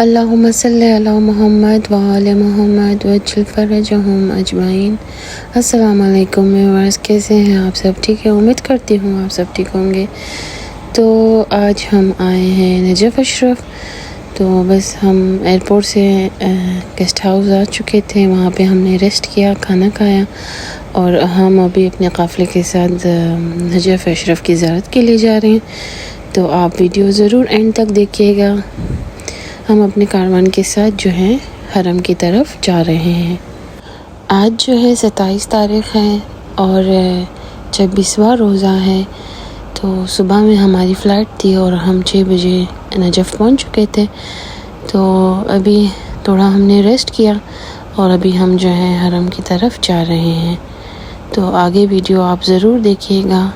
اللہم صلی علی محمد وآل محمد وجل فرجہم اجمعین۔ السلام علیکم ویورز، کیسے ہیں آپ سب؟ ٹھیک ہے، امید کرتی ہوں آپ سب ٹھیک ہوں گے۔ تو آج ہم آئے ہیں نجف اشرف، تو بس ہم ایئرپورٹ سے گیسٹ ہاؤس آ چکے تھے، وہاں پہ ہم نے ریسٹ کیا، کھانا کھایا، اور ہم ابھی اپنے قافلے کے ساتھ نجف اشرف کی زیارت کے لیے جا رہے ہیں۔ تو آپ ویڈیو ضرور اینڈ تک دیکھیے گا۔ ہم اپنے کاروان کے ساتھ جو ہے حرم کی طرف جا رہے ہیں۔ آج جو ہے 27 تاریخ ہے اور 26واں روزہ ہے۔ تو صبح میں ہماری فلائٹ تھی اور ہم 6 بجے نجف پہنچ چکے تھے۔ تو ابھی تھوڑا ہم نے ریسٹ کیا اور ابھی ہم جو ہے حرم کی طرف جا رہے ہیں۔ تو آگے ویڈیو آپ ضرور دیکھیے گا۔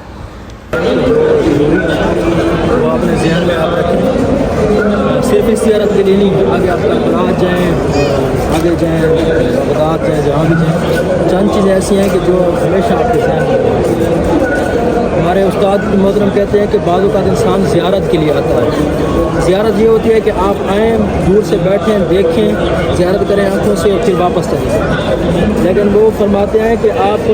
وہ اپنے ذہن میں آپ رکھیں، صرف اس زیارت کے لیے نہیں، آگے آپ کا جائیں، آگے جائیں، بغداد جائیں، جہاں بھی جائیں، چند چیزیں ایسی ہیں کہ جو ہمیشہ آپ کے ذہن میں رہیں۔ ہمارے استاد محترم کہتے ہیں کہ بعض اوقات انسان زیارت کے لیے آتا ہے۔ زیارت یہ ہوتی ہے کہ آپ آئیں، دور سے بیٹھیں، دیکھیں، زیارت کریں آنکھوں سے اور پھر واپس چلیں جائیں۔ لیکن وہ فرماتے ہیں کہ آپ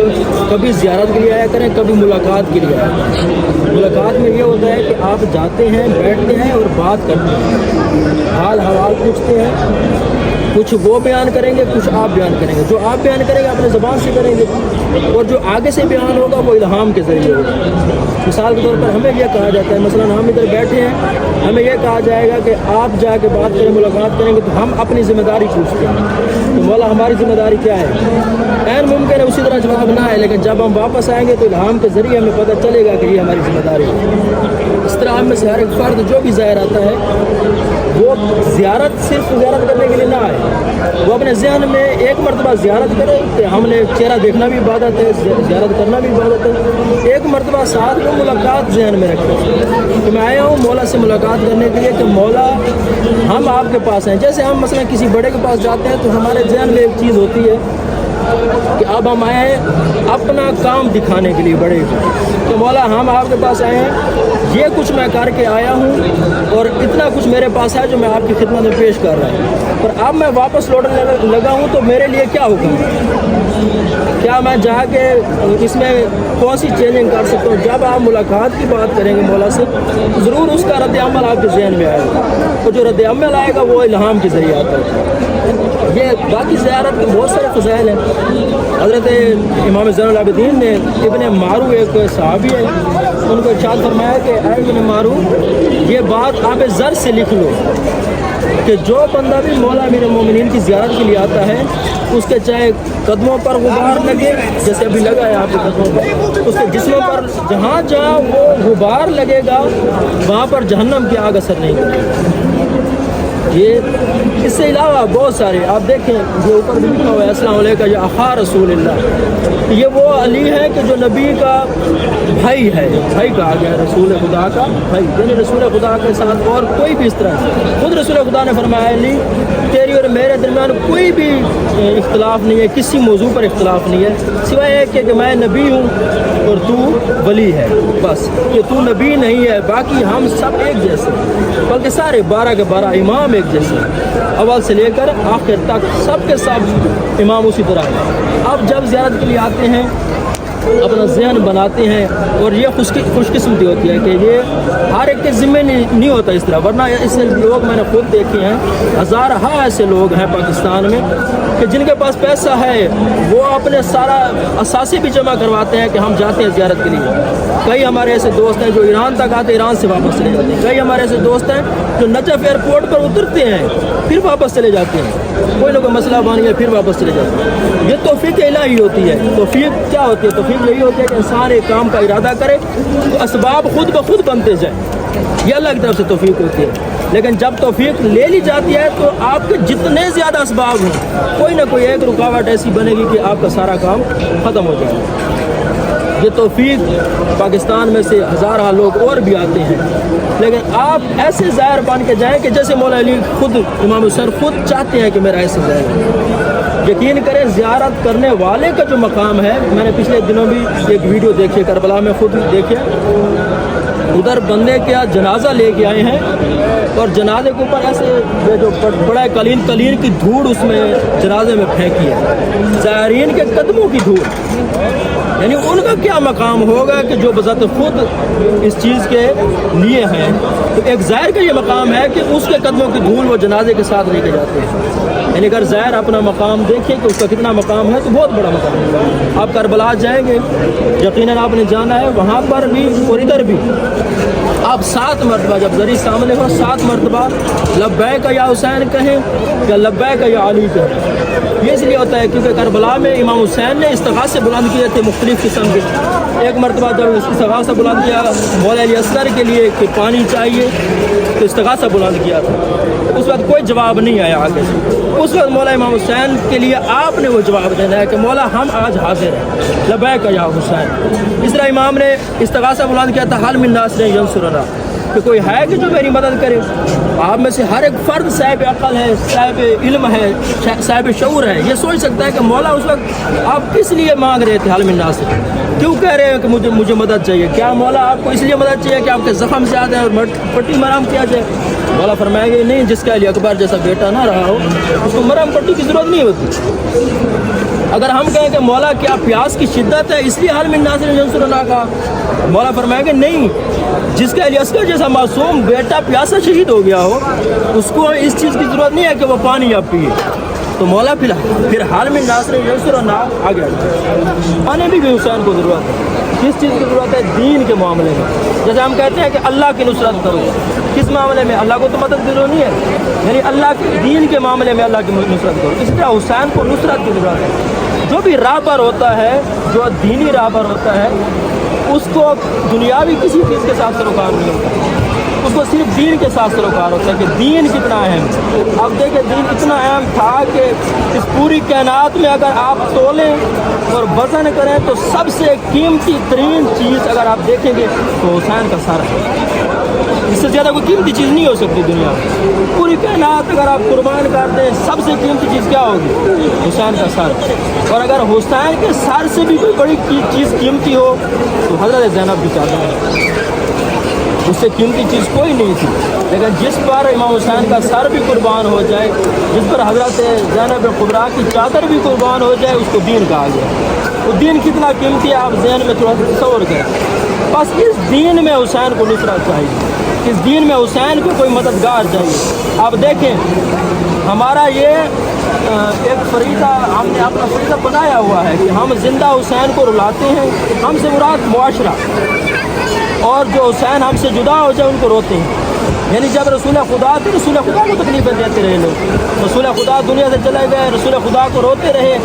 کبھی زیارت کے لیے آیا کریں، کبھی ملاقات کے لیے آیا کریں۔ ملاقات میں یہ ہوتا ہے کہ آپ جاتے ہیں، بیٹھتے ہیں اور بات کرتے ہیں، حال حوال پوچھتے ہیں، کچھ وہ بیان کریں گے، کچھ آپ بیان کریں گے۔ جو آپ بیان کریں گے اپنے زبان سے کریں گے، اور جو آگے سے بیان ہوگا وہ الہام کے ذریعے ہوگا۔ مثال کے طور پر ہمیں یہ کہا جاتا ہے، مثلا ہم ادھر بیٹھے ہیں، ہمیں یہ کہا جائے گا کہ آپ جا کے بات کریں، ملاقات کریں گے، تو ہم اپنی ذمہ داری پوچھتے ہیں، تو مولا ہماری ذمہ داری کیا ہے؟ غیر ممکن ہے اسی طرح جواب نہ ہے، لیکن جب ہم واپس آئیں گے تو الہام کے ذریعے ہمیں پتہ چلے گا کہ یہ ہماری ذمہ داری ہے۔ اس طرح ہم میں سے ہر ایک فرد جو بھی زائر آتا ہے وہ زیارت صرف زیارت کرنے کے لیے نہ آئے، وہ اپنے ذہن میں ایک مرتبہ زیارت کرے کہ ہم نے چہرہ دیکھنا بھی عبادت ہے، زیارت کرنا بھی عبادت ہے۔ ایک مرتبہ ساتھ میں ملاقات ذہن میں رکھیں کہ میں آیا ہوں مولا سے ملاقات کرنے کے لیے، کہ مولا ہم آپ کے پاس ہیں۔ جیسے ہم مثلا کسی بڑے کے پاس جاتے ہیں تو ہمارے ذہن میں ایک چیز ہوتی ہے کہ اب ہم آئے ہیں اپنا کام دکھانے کے لیے بڑے کو، کہ مولا ہم آپ کے پاس آئے ہیں، یہ کچھ میں کر کے آیا ہوں اور اتنا کچھ میرے پاس ہے جو میں آپ کی خدمت میں پیش کر رہا ہوں، اور اب میں واپس لوٹنے لگا ہوں تو میرے لیے کیا حکم ہے؟ کیا میں جا کے اس میں کون سی چینجنگ کر سکتا ہوں؟ جب آپ ملاقات کی بات کریں گے مولا سے، ضرور اس کا رد عمل آپ کے ذہن میں آئے گا، اور جو رد عمل آئے گا وہ الہام کے ذریعے آتا ہے۔ یہ باقی زیارت کے بہت سارے فضائل ہیں۔ حضرت امام زین العابدین نے ابن مارو ایک صحابی ہے، ان کو ارشاد فرمایا کہ اے ابن مارو، یہ بات آپ ذر سے لکھ لو کہ جو بندہ بھی مولا امیر المومنین کی زیارت کے لیے آتا ہے، اس کے چاہے قدموں پر غبار لگے، جیسے ابھی لگا ہے آپ کے قدموں پر، اس کے جسموں پر جہاں جہاں وہ غبار لگے گا وہاں پر جہنم کی آگ اثر نہیں کرے گی۔ یہ اس سے علاوہ بہت سارے آپ دیکھیں، یہ اوپر بھی لکھا ہوا ہے، السلام علیکم یا اخا رسول اللہ، یہ وہ علی ہے کہ جو نبی کا بھائی ہے، بھائی کہا گیا ہے، رسول خدا کا بھائی، یعنی رسول خدا کے ساتھ اور کوئی بھی اس طرح ہے۔ خود رسول خدا نے فرمایا علی تیری اور میرے درمیان کوئی بھی اختلاف نہیں ہے، کسی موضوع پر اختلاف نہیں ہے، سوائے ایک کہ میں نبی ہوں اور تو ولی ہے، بس کہ تو نبی نہیں ہے، باقی ہم سب ایک جیسے، بلکہ سارے 12 کے 12 امام ایک جیسے، اول سے لے کر آخر تک سب کے سب امام اسی طرح ہے۔ اب جب زیارت کے لیے آتے ہیں اپنا ذہن بناتے ہیں، اور یہ خوش قسمتی ہوتی ہے کہ یہ ہر ایک کے ذمہ نہیں ہوتا اس طرح، ورنہ اس لوگ میں نے خود دیکھے ہیں، ہزارہ ایسے لوگ ہیں پاکستان میں کہ جن کے پاس پیسہ ہے وہ اپنے سارا اثاثے بھی جمع کرواتے ہیں کہ ہم جاتے ہیں زیارت کے لیے۔ کئی ہمارے ایسے دوست ہیں جو ایران تک آتے، ایران سے واپس چلے جاتے ہیں۔ کئی ہمارے ایسے دوست ہیں جو نجف ایئرپورٹ پر اترتے ہیں پھر واپس چلے جاتے ہیں، کوئی نہ کوئی مسئلہ بن گیا پھر واپس چلے جاتے ہیں۔ یہ توفیق الہی ہوتی ہے۔ توفیق کیا ہوتی ہے؟ توفیق یہی ہوتی ہے کہ انسان ایک کام کا ارادہ کرے تو اسباب خود بخود بنتے جائیں، یہ اللہ کی طرف سے توفیق ہوتی ہے۔ لیکن جب توفیق لے لی جاتی ہے تو آپ کے جتنے زیادہ اسباب ہوں، کوئی نہ کوئی ایک رکاوٹ ایسی بنے گی کہ آپ کا سارا کام ختم ہو جائے گا۔ یہ توفیق پاکستان میں سے ہزارہ لوگ اور بھی آتے ہیں، لیکن آپ ایسے ظاہر بن کے جائیں کہ جیسے مولا علی خود، امام حسین خود چاہتے ہیں کہ میرا ایسے ظاہر ہے۔ یقین کریں زیارت کرنے والے کا جو مقام ہے، میں نے پچھلے دنوں بھی ایک ویڈیو دیکھی کربلا میں، خود دیکھے، उधर बंदे का जनाजा लेके आए हैं और जनाजे के ऊपर ऐसे ये जो बड़ा कलीन की धूड़ उसमें जनाजे में फेंकी है, ज़ायरीन के कदमों की धूड़। यानी उनका क्या मकाम होगा कि जो बज़ात खुद इस चीज़ के लिए हैं, तो एक ज़ायर का ये मकाम है कि उसके कदमों की धूल वो जनाजे के साथ लेके जाते हैं। यानी अगर ज़ायर अपना मकाम देखे कि उसका कितना मकाम है तो बहुत बड़ा मकाम है। आप करबला जाएंगे, यकीनन आपने जाना है, वहाँ पर भी और इधर भी आप 7 मरतबा जब ज़री सामने हो 7 मरतबा लब्बैक या हुसैन कहें या लब्बैक या अली कहें। ये इसलिए होता है क्योंकि करबला में इमाम हुसैन ने इस्तिग़ासे बुलंद किए थे मुख्तलिफ़ किस्म के। एक मरतबा जब इस्तिग़ासा बुलंद किया मौला अली असगर के लिए कि पानी चाहिए, तो इस्तिग़ासा बुलंद किया था, उस वक्त कोई जवाब नहीं आया आगे से। उस वक्त मौला इमाम हुसैन के लिए आपने वो जवाब देना है कि मौला हम आज हाजिर हैं, लब्बैक या हुसैन। इस तरह इमाम ने इस्तिग़ासा बुलंद किया था, हल मिन नासिरिन यंसुरना, कि कोई है कि जो मेरी मदद करे। आप में से हर एक फ़र्द साहिब अक़ल है, साहिब इल्म है, साहिब शऊर है, ये सोच सकता है कि मौला उस वक्त आप किस लिए मांग रहे थे हल मिन नासिर, क्यों कह रहे हैं कि मुझे मदद चाहिए। क्या मौला आपको इसलिए मदद चाहिए कि आपके ज़ख़म ज़्यादा है और पट्टी मरहम किया जाए? मौला फरमाएंगे नहीं, जिसका अली अकबर जैसा बेटा ना रहा हो उसको मरहम पट्टी की ज़रूरत नहीं होती। अगर हम कहें कि मौला क्या प्यास की शिद्दत है इसलिए हल मिन नासिर यंसुरना का, मौला फरमाएंगे नहीं, जिसका अली असगर जैसा मासूम बेटा प्यासा शहीद हो गया हो उसको इस चीज़ की ज़रूरत नहीं है कि वो पानी आप पिए। तो मौला फिर हाल में नासिर यंसुरना आ गया। आने भी हुसैन को ज़रूरत है। किस चीज़ की ज़रूरत है? दीन के मामले में। जैसे हम कहते हैं कि अल्लाह की नुसरत करो, किस मामले में? अल्लाह को तो मदद की ज़रूरत नहीं है, यानी अल्लाह के दीन के मामले में अल्लाह की नुसरत करो। इसी तरह हुसैन को नुसरत की ज़रूरत है। जो भी राहबर होता है, जो दीनी राहबर होता है, उसको दुनियावी किसी चीज़ के साथ सरोकार नहीं होता, उसको सिर्फ दीन के साथ सरोकार होता है कि दीन कितना अहम। अब देखिए दीन इतना अहम था कि इस पूरी कायनात में अगर आप तोलें और वज़न करें तो सबसे कीमती तरीन चीज़ अगर आप देखेंगे तो हुसैन का सर है। इससे ज़्यादा कोई कीमती चीज़ नहीं हो सकती दुनिया में। पूरी कायनात अगर आप कुर्बान कर दें, सबसे कीमती चीज़ क्या होगी? हुसैन का सर। और अगर हुसैन के सर से भी कोई बड़ी चीज़ कीमती हो तो हज़रत ज़ैनब भी चाहते हैं, उससे कीमती चीज़ कोई नहीं थी। लेकिन जिस पर इमाम हुसैन का सर भी कुर्बान हो जाए, जिस पर हज़रत ज़ैनब कुबरा की चादर भी कुर्बान हो जाए, उसको दीन कहा गया। तो दीन कितना कीमती है आप ज़हन में थोड़ा तसव्वुर करें। बस इस दीन में हुसैन को नुसरत चाहिए, इस दीन में हुसैन को कोई मददगार चाहिए। आप देखें हमारा ये एक फरीदा, हमने अपना फरीदा बनाया हुआ है कि हम ज़िंदा हुसैन को रुलाते हैं। हमसे मुराद मुआशरा, और जो हुसैन हमसे जुदा हो जाए उनको रोते हैं। यानी जब रसूल खुदा थे, रसूल खुदा को तकलीफ़ें देते रहे लोग, रसूल खुदा दुनिया से चले गए, रसूल खुदा को रोते रहे,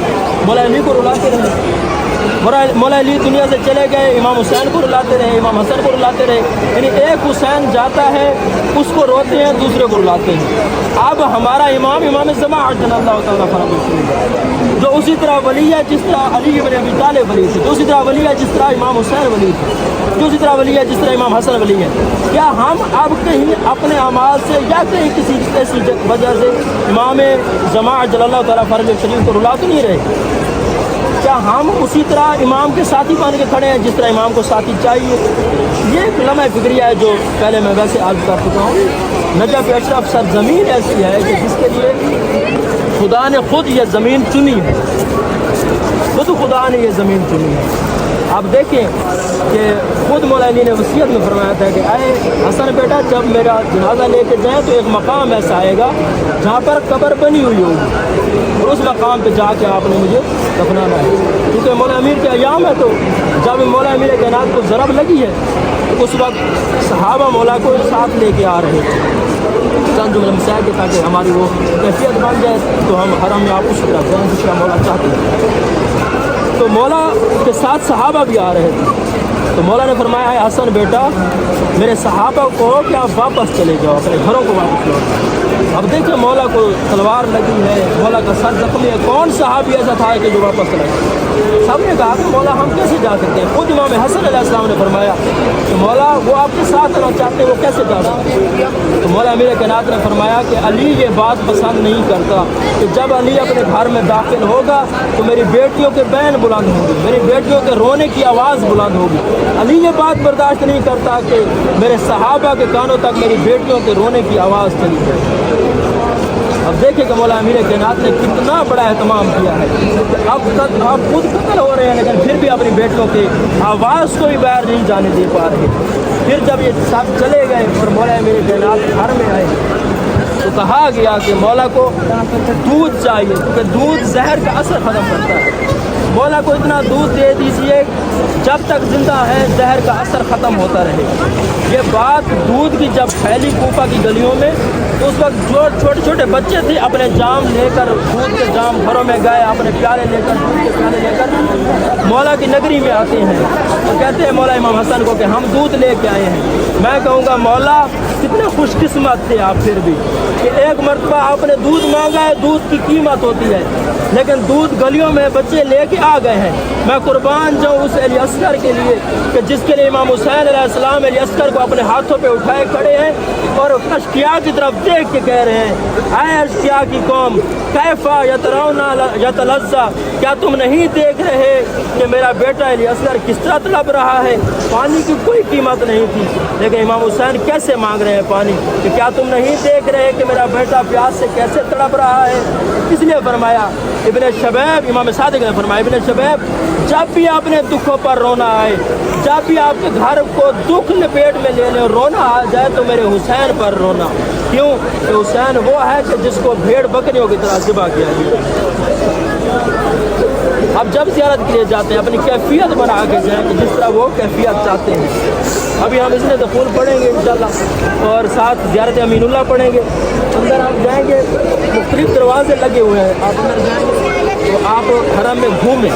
मौला अली को रुलाते रहे, मौला अली दुनिया से चले गए, इमाम हुसैन को रुलाते रहे, इमाम हसन को रुलाते रहे। यानी एक हुसैन जाता है उसको रोते हैं, दूसरे को रुलाते हैं। अब हमारा इमाम ज़माअत अल्लाह ताला फरमाते जो उसी तरह वली है जिस तरह अली इब्न अबी तालिब वली थे, उसी तरह वली है जिस तरह इमाम हुसैन वली थे, उसी तरह वली है जिस तरह इमाम हसन वली है। क्या हम अब कहीं अपने अमाल से या कहीं किसी ऐसी वजह से इमाम ज़माअत अल्लाह ताला फरमाते शरीफ को रुला तो नहीं रहे? क्या हम उसी तरह इमाम के साथी बन के खड़े हैं जिस तरह इमाम को साथी चाहिए? ये एक लम्हा फिक्रिया है जो पहले मैं वैसे आज कर चुका हूँ। नजफ़ अशरफ सरज़मीन ऐसी है कि जिसके लिए खुदा ने खुद ये ज़मीन चुनी है, खुद खुदा ने ये ज़मीन चुनी है। आप देखें कि खुद मौला अली ने वसीयत में फरमाया था कि अरे हसन बेटा जब मेरा जनाजा लेके जाएँ तो एक मकाम ऐसा आएगा जहाँ पर कब्र बनी हुई होगी, और उस मकाम पे जाके आपने मुझे दफनाना है। क्योंकि मौला अमीर के अयाम है, तो जब मौला अमीर कायनात को ज़रब लगी है तो उस वक्त सहाबा मौला को साथ लेके आ रहे थे चंद जुमले मसाइल के, ताकि हमारी वो कैफियत बन जाए तो हम हरम में आप उस तरह जाएँ जिस तरह मौला चाहते हैं। तो मौला के साथ सहाबा भी आ रहे थे, तो मौला ने फरमाया है हसन बेटा मेरे सहाबा को कि आप वापस चले जाओ, अपने घरों को वापस लौट। अब देखिए मौला को तलवार लगी है, मौला का सर जख्मी है, कौन सहाबी ऐसा था कि जो वापस चला गया? सब ने कहा कि मौला हम कैसे जा सकते हैं। खुद इमाम हसन अलैहिस्सलाम ने फरमाया कि मौला वो आपके साथ आना चाहते हैं, वो कैसे जा सकते हैं। तो मौला अमीर कायनात ने फरमाया कि अली ये बात पसंद नहीं करता कि जब अली अपने घर में दाखिल होगा तो मेरी बेटियों के बैन बुलंद होंगे, मेरी बेटियों के रोने की आवाज़ बुलंद होगी। अली ये बात बर्दाश्त नहीं करता कि मेरे सहाबा के कानों तक मेरी बेटियों के रोने की आवाज़ चली जाए। अब देखिए कि मौला अमीर कायनात ने कितना बड़ा एहतमाम किया है। अब तक आप खुद कत्ल हो रहे हैं लेकिन फिर भी अपनी बेटियों की आवाज़ को भी बाहर नहीं जाने दे पा रहे। फिर जब ये सब चले गए और मौला अमीर कायनात घर में आए तो कहा गया कि मौला को दूध चाहिए क्योंकि दूध जहर का असर ख़त्म करता है। मौला को इतना दूध दे दीजिए जब तक जिंदा है जहर का असर ख़त्म होता रहे। ये बात दूध की जब फैली कूफा की गलियों में तो उस वक्त जो छोटे छोटे बच्चे थे अपने जाम लेकर दूध के जाम घरों में गए, अपने प्याले लेकर दूध के प्याले लेकर मौला की नगरी में आते हैं और कहते हैं मौला इमाम हसन को कि हम दूध लेके आए हैं। मैं कहूँगा मौला कितने खुशकिस्मत थे आप फिर भी कि एक मरतबा आपने दूध मांगा है, दूध की कीमत होती है लेकिन दूध गलियों में बच्चे लेके आ गए हैं। मैं कुर्बान जाऊँ उस अली अस्कर के लिए कि जिसके लिए इमाम हुसैन अलैहिस्सलाम अली अस्कर को अपने हाथों पे उठाए खड़े हैं और अश्किया की तरफ देख के कह रहे हैं ऐ अश्किया की कौम कैफा यतरौना यतलज़्ज़ा, क्या तुम नहीं देख रहे कि मेरा बेटा अली अस्कर किस तरह तड़प रहा है। पानी की कोई कीमत नहीं थी लेकिन इमाम हुसैन कैसे मांग रहे हैं पानी कि क्या तुम नहीं देख रहे कि मेरा बेटा प्यास से कैसे तड़प रहा है। इसलिए फरमाया इब्ने शबैब, इमाम सादिक ने फरमाया इब्ने शबैब जब भी आपने दुखों पर रोना आए, जब भी आपके घर को दुख लपेट में लेने रोना आ जाए तो मेरे हुसैन पर रोना। क्यों कि हुसैन वो है कि जिसको भेड़ बकरियों की तरह ज़िबा किया गया। अब जब ज़ियारत के लिए जाते हैं अपनी कैफियत बना के जाएँ कि जिस तरह वो कैफियत चाहते हैं। अभी हम इसमें दखूल पढ़ेंगे इंशाल्लाह और साथ ज़ियारत अमीनुल्लाह पढ़ेंगे। अंदर आप जाएंगे मुख्तलिफ दरवाजे लगे हुए हैं, आप अंदर जाएंगे तो आप हरम में घूमें।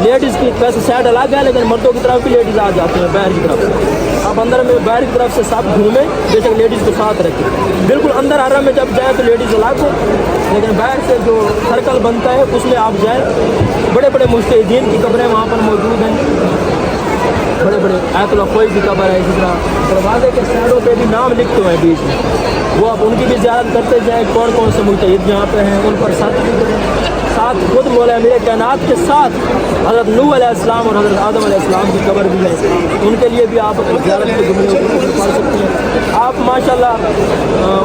लेडीज़ की वैसे साइड अलग है लेकिन मर्दों की तरफ भी लेडीज़ आ जाती हैं बाहर की तरफ। आप अंदर में बाहर की तरफ से सब घूमें, बेशक लेडीज़ को साथ रखें। बिल्कुल अंदर हरम में जब जाएँ तो लेडीज़ अलग हो लेकिन बाहर से जो सर्कल बनता है उसमें आप जाएँ। बड़े बड़े मुज्तहिदीन की कब्रें वहाँ पर मौजूद हैं, बड़े बड़े आयतुल्लाह कोई की कब्र है। इसी तरह दरवाजे के साइडों पे भी नाम लिखते हुए हैं बीच में, वो आप उनकी भी ज़ियारत करते जाएँ। कौन कौन से मुज्तहिद जहाँ पे हैं उन पर साथ भी करें। साथ खुद मौला अमीर कायनात के साथ हज़रत नूह अलैहिस्सलाम और हज़रत आदम अलैहिस्सलाम की कब्र भी है, उनके लिए भी आप ज़ियारत के जुमले पढ़ सकते हैं। आप माशाल्लाह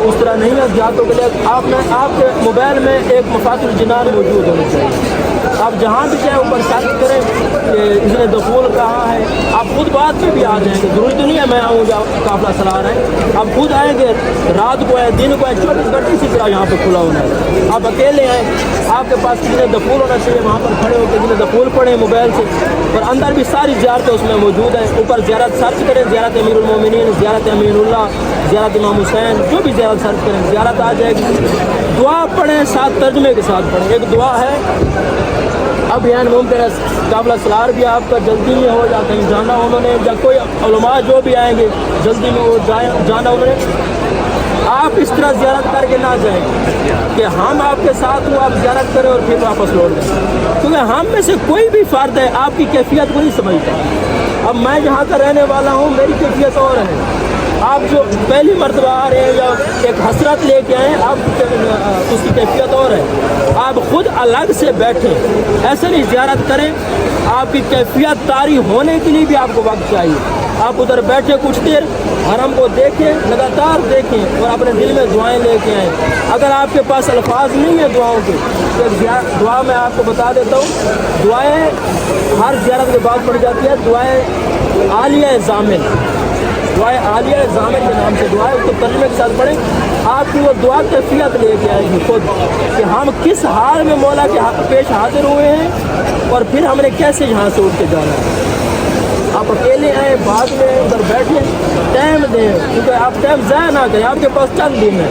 उस तरह नहीं है ज़ियारतों के लिए आपके मोबाइल में एक मफातिहुल जिनान मौजूद होनी चाहिए। आप जहाँ भी चाहे ऊपर सर्च करें कि इसमें दखूल कहाँ है, आप खुद बात में भी आ जाएंगे। ज़रूरी तो नहीं है मैं आऊँ या काफ़िला चला रहे हैं, आप खुद आएंगे, रात को है दिन को है 24 घंटे इसी तरह यहाँ पे खुला होना है। आप अकेले हैं, आपके पास किसी ने दखूल होना चाहिए, वहाँ पर खड़े होकर किसी ने दखूल पढ़े मोबाइल से। और अंदर भी सारी ज़ियारतें उसमें मौजूद है। ऊपर ज़ियारत सर्च करें, ज़ियारत अमीरुल मोमिनीन, ज़ियारत अमीनुल्लाह, ज़ियारत इमाम हुसैन, जो भी ज़ियारत सर्च करें ज़ियारत आ जाएगी। दुआ पढ़ें, साथ तर्जमे के साथ पढ़ें। एक दुआ है अब यान मुमकिन काफ़िला सलार भी आपका जल्दी में हो जाता है, जाना उन्होंने या कोई उलमा जो भी आएंगे जल्दी में वो जाना उन्होंने। आप इस तरह ज़ियारत करके ना जाएं कि हम आपके साथ हो, आप ज़ियारत करें और फिर वापस लौट जाएं, क्योंकि हम में से कोई भी फ़र्द है आपकी कैफियत को नहीं समझता। अब मैं यहाँ का रहने वाला हूँ, मेरी कैफियत और है। आप जो पहली मरतबा आ रहे हैं या एक हसरत लेके आए, आप उसकी कैफियत और है। आप खुद अलग से बैठें, ऐसे नहीं ज़ियारत करें। आपकी कैफियत तारी होने के लिए भी आपको वक्त चाहिए। आप उधर बैठे कुछ देर, हरम को देखें, लगातार देखें और अपने दिल में दुआएं लेके आएँ। अगर आपके पास अल्फाज नहीं है दुआओं के तो दुआ मैं आपको बता देता हूँ। दुआएं हर ज़ियारत के बाद पढ़ी जाती है। दुआएं आलिया ज़ामिन, दुआएं आलिया ज़ामिन के नाम से दुआ है, उसको तर्जुमे के साथ पढ़ें। आपकी वो दुआ कैफियत लेके आएगी खुद कि हम किस हाल में मौला के पेश हाजिर हुए हैं और फिर हमने कैसे यहाँ से उठ के जाना है। आप अकेले आए, बाद में उधर बैठे, टाइम दें, क्योंकि आप टाइम ज़ाया ना करें। आपके पास चंद दिन है,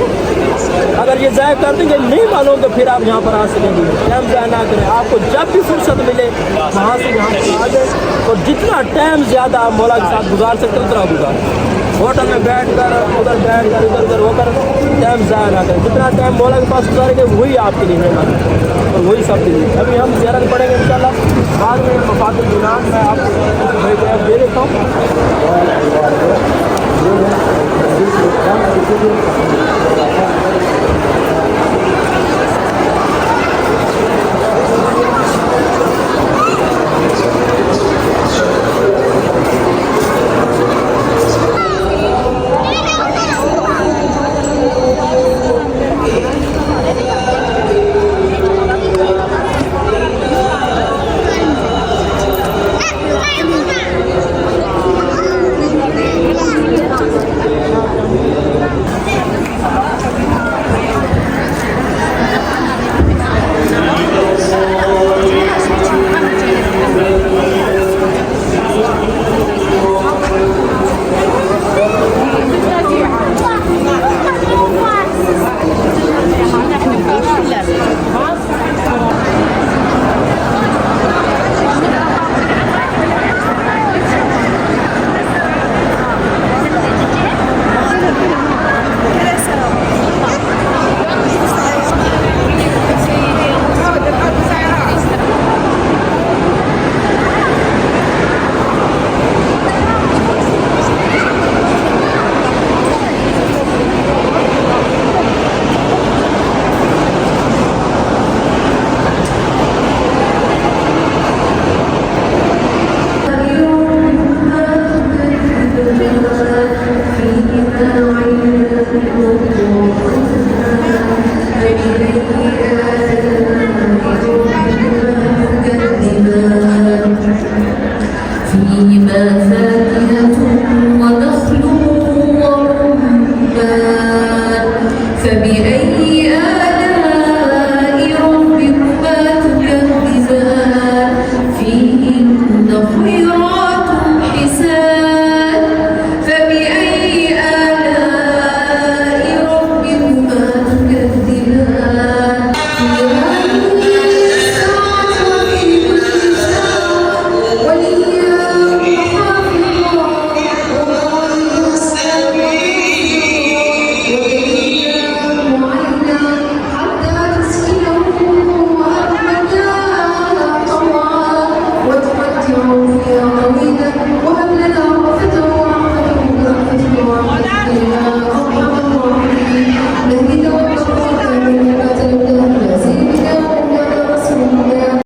अगर ये ज़ाया कर देंगे नहीं मालूम तो फिर आप यहाँ पर आ सकेंगे। टाइम ज़ाया ना करें, आपको जब भी फुर्सत मिले वहाँ से यहाँ पर आ जाए और जितना टाइम ज़्यादा आप मौला के साथ गुजार सकते हो उतना गुजार। होटल में बैठ कर उधर बैठ कर इधर उधर होकर टाइम ज़ाया ना करें। जितना टाइम मौला के पास गुजारेंगे वही आपके लिए है और वही सब के लिए। अभी हम ज़ियारत पढ़ेंगे इंशाल्लाह। بعد میں مفاد الجنان میں آپ کو دے دیتا ہوں.